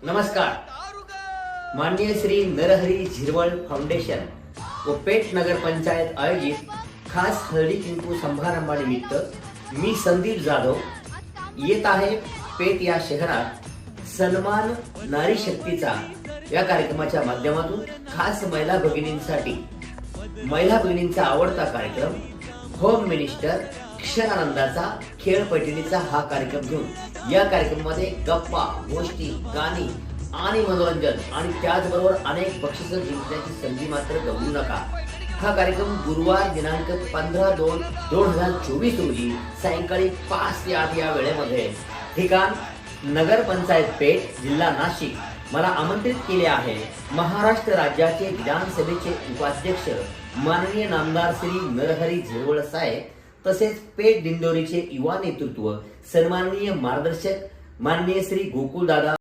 नमस्कार. माननीय श्री नरहरी झिरवळ फाउंडेशन व पेठ नगर पंचायत आयोजित खास हळदी कुंकू समारंभानिमित्त मी संदीप जाधव येत आहे पेठ या शहरात सन्मान नारी शक्तीचा या कार्यक्रमाच्या माध्यमातून खास महिला भगिनींचा आवडता कार्यक्रम होम मिनिस्टर क्षणानंदाचा खेळ पैठणीचा हा कार्यक्रम घेऊन या कार्यक्रमामध्ये गप्पा गोष्टी गाणी आणि मनोरंजन आणि त्याचबरोबर अनेक बक्षिसं जिंकण्याची संधी मात्र गमवू नका. हा कार्यक्रम गुरुवार दिनांक 15/2/2024 रोजी सायंकाळी 5 ते 8 या वेळेमध्ये ठिकाण नगर पंचायत पेठ जिल्हा नाशिक मला आमंत्रित केले आहे. महाराष्ट्र राज्याचे विधानसभेचे उपाध्यक्ष माननीय नामदार श्री नरहरी झिरवळ साहेब तसेच पेठ दिंडोरीचे युवा नेतृत्व सन्माननीय मार्गदर्शक माननीय श्री गोकुळदादा